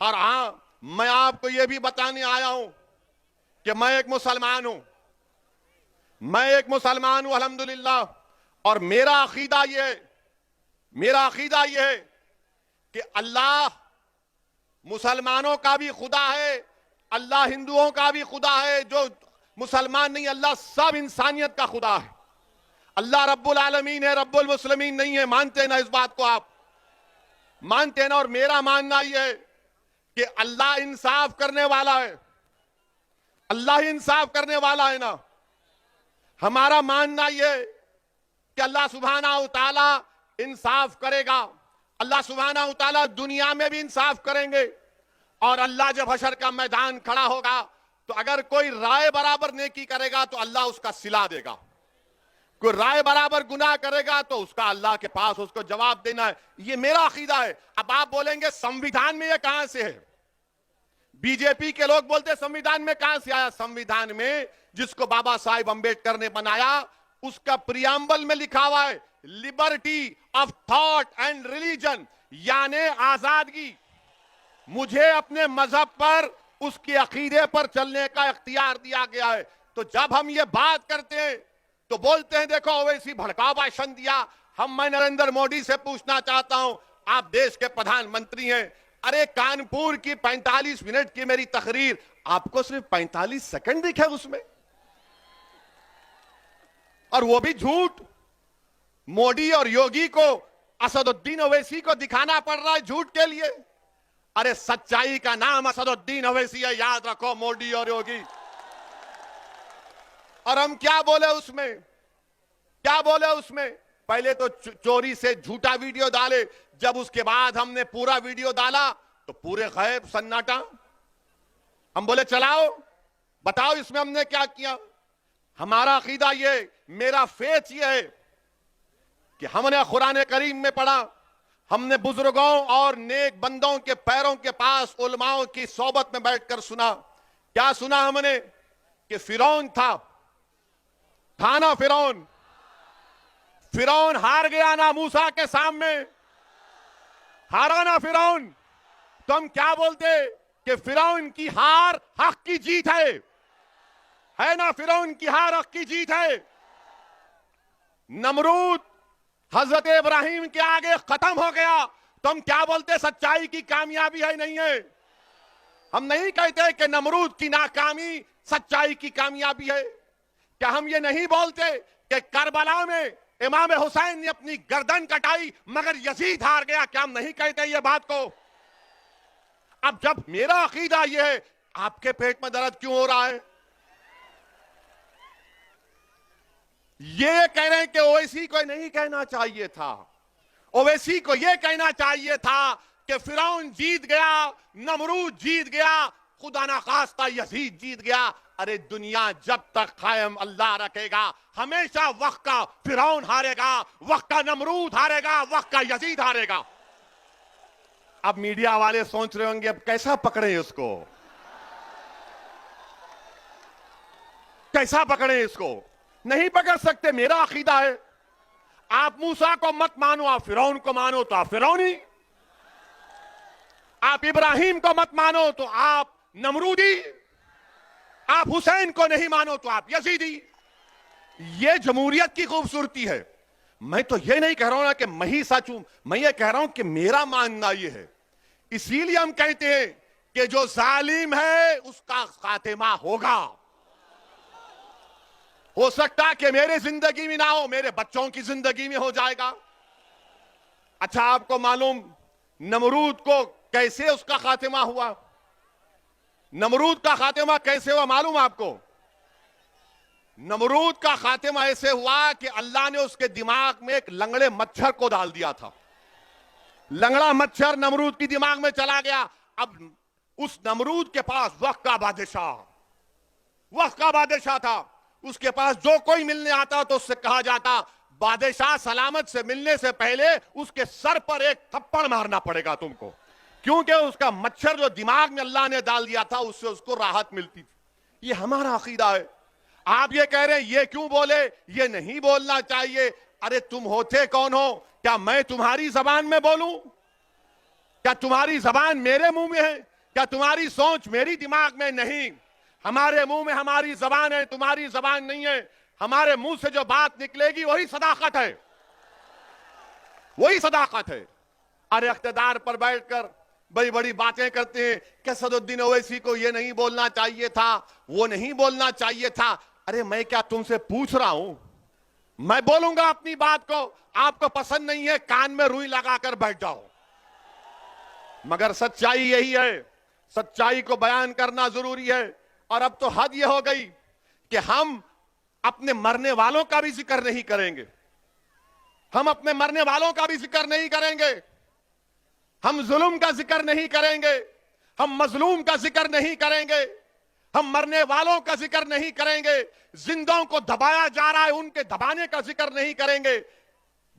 और हां, मैं आपको यह भी बताने आया हूं कि मैं एक मुसलमान हूं। मैं एक मुसलमान हूं अल्हम्दुलिल्लाह। और मेरा अकीदा यह है कि अल्लाह मुसलमानों का भी खुदा है, अल्लाह हिंदुओं का भी खुदा है। जो मुसलमान नहीं, अल्लाह सब इंसानियत का खुदा है। अल्लाह रब्बुल आलमीन है, रब्बुल मुस्लिमीन नहीं है। मानते हैं ना इस बात को? आप मानते हैं ना? और मेरा मानना यह है कि अल्लाह इंसाफ करने वाला है। अल्लाह ही इंसाफ करने वाला है ना। हमारा मानना यह है कि अल्लाह सुब्हानहू तआला इंसाफ करेगा। अल्लाह सुब्हानहू तआला दुनिया में भी इंसाफ करेंगे। और अल्लाह जब हशर का मैदान खड़ा होगा तो अगर कोई राय बराबर नेकी करेगा तो अल्लाह उसका सिला देगा। कोई राय बराबर गुनाह करेगा तो उसका अल्लाह के पास उसको जवाब देना है। ये मेरा अकीदा है। अब आप बोलेंगे संविधान में ये कहां से है? बीजेपी के लोग बोलते संविधान में कहां से आया? संविधान में जिसको बाबा साहिब अंबेडकर ने बनाया, उसका प्रियम्बल में लिखा हुआ है liberty of thought and religion, यानी आजादगी। मुझे अपने मजहब पर, उसके अकीदे पर चलने का इख्तियार दिया गया है। तो जब हम ये बात करते हैं तो बोलते हैं देखो ओवैसी भड़काऊ भाषण दिया। मैं नरेंद्र मोदी से पूछना चाहता हूं, आप देश के प्रधानमंत्री हैं। अरे कानपुर की 45 मिनट की मेरी तकरीर, आपको सिर्फ 45 सेकंड दिखे उसमें, और वो भी झूठ। मोदी और योगी को, असदुद्दीन ओवैसी को दिखाना पड़ रहा है झूठ के लिए। अरे सच्चाई का नाम असदुद्दीन ओवैसी है, याद रखो, मोदी और योगी। और हम क्या बोले उसमें? पहले तो चोरी से झूठा वीडियो डाले, जब उसके बाद हमने पूरा वीडियो डाला तो पूरे गैब, सन्नाटा। हम बोले चलाओ, बताओ इसमें हमने क्या किया। हमारा अकीदा ये, मेरा फेथ ये है कि हमने कुरान करीम में पढ़ा, हमने बुजुर्गों और नेक बंदों के पैरों के पास उलमाओं की सोबत में बैठकर सुना। क्या सुना हमने? कि फिरौन था ना फिरौन हार गया ना मूसा के सामने, हारा ना फिरौन। तो हम क्या बोलते कि फिरौन की हार हक की जीत है ना? फिरौन की हार हक की जीत है। नमरूद हजरत इब्राहिम के आगे खत्म हो गया, तो हम क्या बोलते? सच्चाई की कामयाबी है, नहीं है? हम नहीं कहते कि नमरूद की नाकामी सच्चाई की कामयाबी है। क्या हम ये नहीं बोलते कि करबला में इमाम हुसैन ने अपनी गर्दन कटाई मगर यजीद हार गया? क्या हम नहीं कहते ये बात को? अब जब मेरा अकीदा ये है, आपके पेट में दर्द क्यों हो रहा है? ये कह रहे हैं कि ओवैसी को नहीं कहना चाहिए था। ओवैसी को यह कहना चाहिए था कि फिरौन जीत गया, नमरूद जीत गया, खुदा ना खास्ता यजीद जीत गया। अरे दुनिया जब तक कायम अल्लाह रखेगा, हमेशा वक्त का फिरौन हारेगा, वक्त का नमरूद हारेगा, वक्त का यजीद हारेगा। अब मीडिया वाले सोच रहे होंगे अब कैसा पकड़े इसको, कैसा पकड़े इसको? नहीं पकड़ सकते। मेरा अकीदा है, आप मूसा को मत मानो, आप फिरौन को मानो तो आप फिरौनी। आप इब्राहिम को मत मानो तो आप नमरूदी। आप हुसैन को नहीं मानो तो आप यजीदी। ये जमहूरियत की खूबसूरती है। मैं तो ये नहीं कह रहा हूं ना कि मैं ही सच हूं, मैं ये कह रहा हूं कि मेरा मानना ये है। इसीलिए हम कहते हैं कि जो जालिम है उसका खातिमा होगा। हो सकता कि मेरे जिंदगी में ना हो, मेरे बच्चों की जिंदगी में हो जाएगा। अच्छा, आपको मालूम नमरूद को कैसे उसका खातिमा हुआ? नमरूद का खातिमा कैसे हुआ मालूम आपको? नमरूद का खातिमा ऐसे हुआ कि अल्लाह ने उसके दिमाग में एक लंगड़े मच्छर को डाल दिया था। लंगड़ा मच्छर नमरूद की दिमाग में चला गया। अब उस नमरूद के पास वक्त का बादशाह था। उसके पास जो कोई मिलने आता तो उससे कहा जाता, बादशाह सलामत से मिलने से पहले उसके सर पर एक थप्पड़ मारना पड़ेगा तुमको, क्योंकि उसका मच्छर जो दिमाग में अल्लाह ने डाल दिया था उससे उसको राहत मिलती थी। ये हमारा अकीदा है। आप ये कह रहे हैं ये क्यों बोले? ये नहीं बोलना चाहिए। अरे तुम होते कौन हो? क्या मैं तुम्हारी जबान में बोलूं? क्या तुम्हारी जबान मेरे मुंह में है? क्या तुम्हारी सोच मेरी दिमाग में? नहीं, हमारे मुंह में हमारी जबान है, तुम्हारी जबान नहीं है। हमारे मुंह से जो बात निकलेगी वही सदाकत है, वही सदाकत है। अरे इख्तिदार पर बैठकर बड़ी बड़ी बातें करते हैं कि असदुद्दीन ओवैसी को ये नहीं बोलना चाहिए था, वो नहीं बोलना चाहिए था। अरे मैं क्या तुमसे पूछ रहा हूं? मैं बोलूंगा अपनी बात को, आपको पसंद नहीं है कान में रुई लगाकर बैठ जाओ। मगर सच्चाई यही है, सच्चाई को बयान करना जरूरी है। और अब तो हद यह हो गई कि हम अपने मरने वालों का भी जिक्र नहीं करेंगे, हम अपने मरने वालों का भी जिक्र नहीं करेंगे, हम जुल्म का जिक्र नहीं करेंगे, हम मजलूम का जिक्र नहीं करेंगे, हम मरने वालों का जिक्र नहीं करेंगे, जिंदों को दबाया जा रहा है उनके दबाने का जिक्र नहीं करेंगे।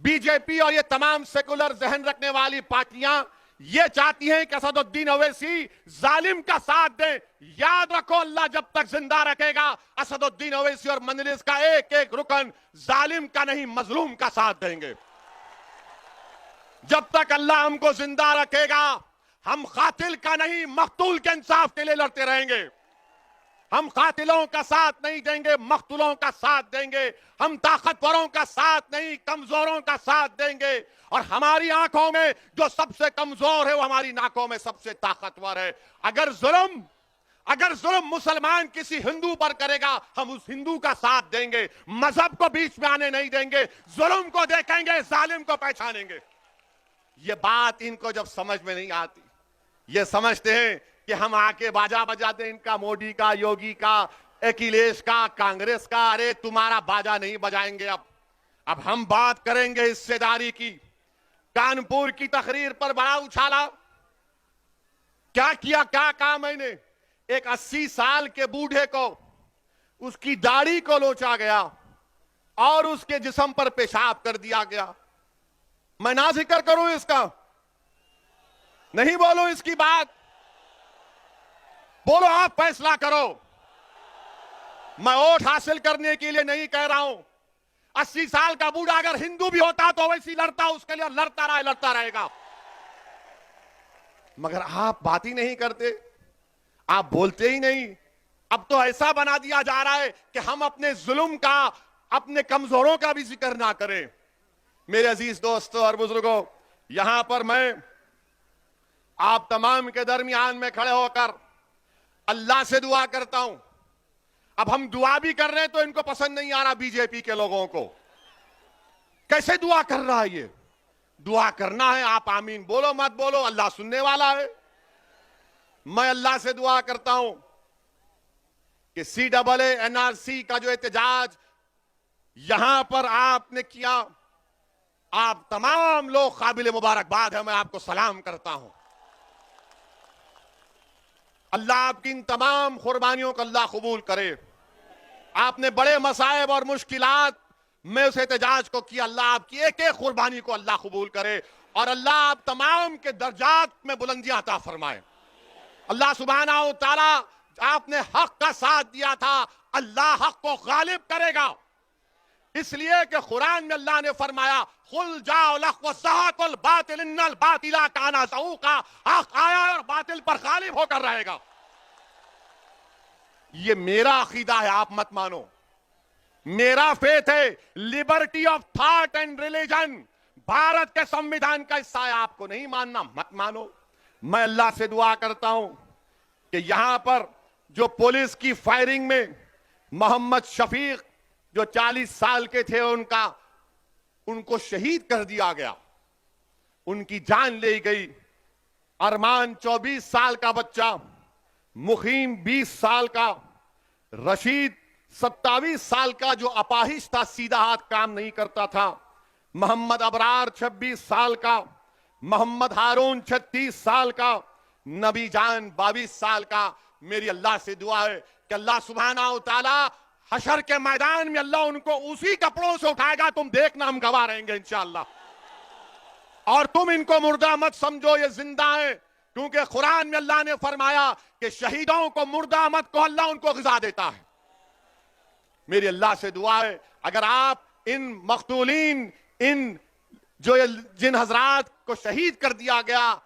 बीजेपी और ये तमाम सेकुलर जहन रखने वाली पार्टियां ये चाहती हैं कि असदुद्दीन ओवैसी जालिम का साथ दे। याद रखो, अल्लाह जब तक जिंदा रखेगा असदुद्दीन ओवैसी और मजलिस का एक एक रुकन जालिम का नहीं मजलूम का साथ देंगे। जब तक अल्लाह हमको जिंदा रखेगा हम कातिल का नहीं मकतूल के इंसाफ के लिए लड़ते रहेंगे। हम कातिलों का साथ नहीं देंगे, मकतूलों का साथ देंगे। हम ताकतवरों का साथ नहीं कमजोरों का साथ देंगे। और हमारी आंखों में जो सबसे कमजोर है वो हमारी नाकों में सबसे ताकतवर है। अगर जुल्म मुसलमान किसी हिंदू पर करेगा हम उस हिंदू का साथ देंगे, मजहब को बीच में आने नहीं देंगे, जुल्म को देखेंगे, जालिम को पहचानेंगे। ये बात इनको जब समझ में नहीं आती, ये समझते हैं कि हम आके बाजा बजाते हैं इनका, मोदी का, योगी का, अखिलेश का, कांग्रेस का। अरे तुम्हारा बाजा नहीं बजाएंगे। अब हम बात करेंगे हिस्सेदारी की। कानपुर की तकरीर पर बड़ा उछाला, क्या किया, क्या कहा मैंने? एक 80 साल के बूढ़े को उसकी दाढ़ी को लोचा गया और उसके जिस्म पर पेशाब कर दिया गया। मैं ना जिक्र करूं इसका, नहीं बोलो इसकी बात, बोलो आप फैसला करो। मैं वोट हासिल करने के लिए नहीं कह रहा हूं। 80 साल का बूढ़ा अगर हिंदू भी होता तो वैसी लड़ता, उसके लिए लड़ता रहेगा। मगर आप बात ही नहीं करते, आप बोलते ही नहीं। अब तो ऐसा बना दिया जा रहा है कि हम अपने जुल्म का, अपने कमजोरों का भी जिक्र ना करें। मेरे अजीज दोस्तों और बुजुर्गों, यहां पर मैं आप तमाम के दरमियान में खड़े होकर अल्लाह से दुआ करता हूं। अब हम दुआ भी कर रहे हैं तो इनको पसंद नहीं आ रहा, बीजेपी के लोगों को। कैसे दुआ कर रहा है ये? दुआ करना है, आप आमीन बोलो मत बोलो, अल्लाह सुनने वाला है। मैं अल्लाह से दुआ करता हूं कि CAA NRC का जो एहतजाज यहां पर आपने किया, आप तमाम लोग काबिल मुबारकबाद है, मैं आपको सलाम करता हूं। अल्लाह आपकी इन तमाम कुर्बानियों को अल्लाह कबूल करे। आपने बड़े मसाइब और मुश्किलात में उस एहतजाज को किया, अल्लाह आपकी एक एक कुर्बानी को अल्लाह कबूल करे और अल्लाह आप तमाम के दर्जात में बुलंदियां अता फरमाए। अल्लाह सुब्हानहू व तआला, आपने हक का साथ दिया था, अल्लाह हक को गालिब करेगा। इसलिए कि कुरान में अल्लाह ने फरमाया, खुल जाओ लख व ज़हक़ुल बातिल इन्नल बातिला काना ज़हूक़ा, हक आया और बातिल पर गालिब होकर रहेगा। ये मेरा अकीदा है, आप मत मानो। मेरा फेथ है liberty of thought and religion, Bharat के संविधान का हिस्सा है। आपको नहीं मानना मत मानो। मैं अल्लाह से दुआ करता हूं कि यहां पर जो पुलिस की फायरिंग में मोहम्मद शफीक जो 40 साल के थे उनको शहीद कर दिया गया, उनकी जान ले गई। अरमान 24 साल का बच्चा, मुखीम 20 साल का, रशीद 27 साल का जो अपाहिज था, सीधा हाथ काम नहीं करता था, मोहम्मद अबरार 26 साल का, मोहम्मद हारून 36 साल का, नबी जान 22 साल का। मेरी अल्लाह से दुआ है कि अल्लाह सुब्हानहू व तआला हशर के मैदान में अल्लाह उनको उसी कपड़ों से उठाएगा। तुम देखना, हम गवाह रहेंगे इंशाअल्लाह। और तुम इनको मुर्दा मत समझो, ये जिंदा है, क्योंकि कुरान में अल्लाह ने फरमाया कि शहीदों को मुर्दा मत को, अल्लाह उनको ग़िज़ा देता है। मेरी अल्लाह से दुआ है, अगर आप इन मक़तूलीन, इन जो जिन हजरात को शहीद कर दिया गया,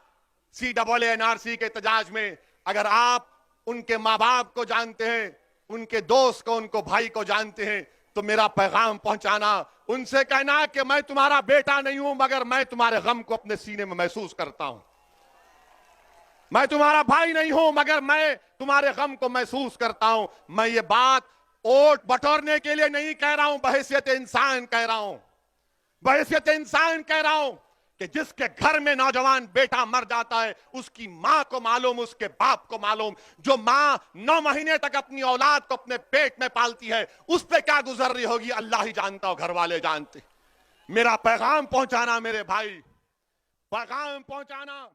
CAA-NRC के एहतजाज में अगर आप उनके माँ बाप को जानते हैं, उनके दोस्त को, उनको भाई को जानते हैं, तो मेरा पैगाम पहुंचाना, उनसे कहना कि मैं तुम्हारा बेटा नहीं हूं, मगर मैं तुम्हारे गम को अपने सीने में महसूस करता हूं। मैं तुम्हारा भाई नहीं हूं, मगर मैं तुम्हारे गम को महसूस करता हूं। मैं ये बात वोट बटोरने के लिए नहीं कह रहा हूं, बहैसियत इंसान कह रहा हूं, बहैसियत इंसान कह रहा हूं कि जिसके घर में नौजवान बेटा मर जाता है, उसकी मां को मालूम, उसके बाप को मालूम। जो मां 9 महीने तक अपनी औलाद को अपने पेट में पालती है, उस पे क्या गुजर रही होगी अल्लाह ही जानता हो, घर वाले जानते। मेरा पैगाम पहुंचाना मेरे भाई, पैगाम पहुंचाना।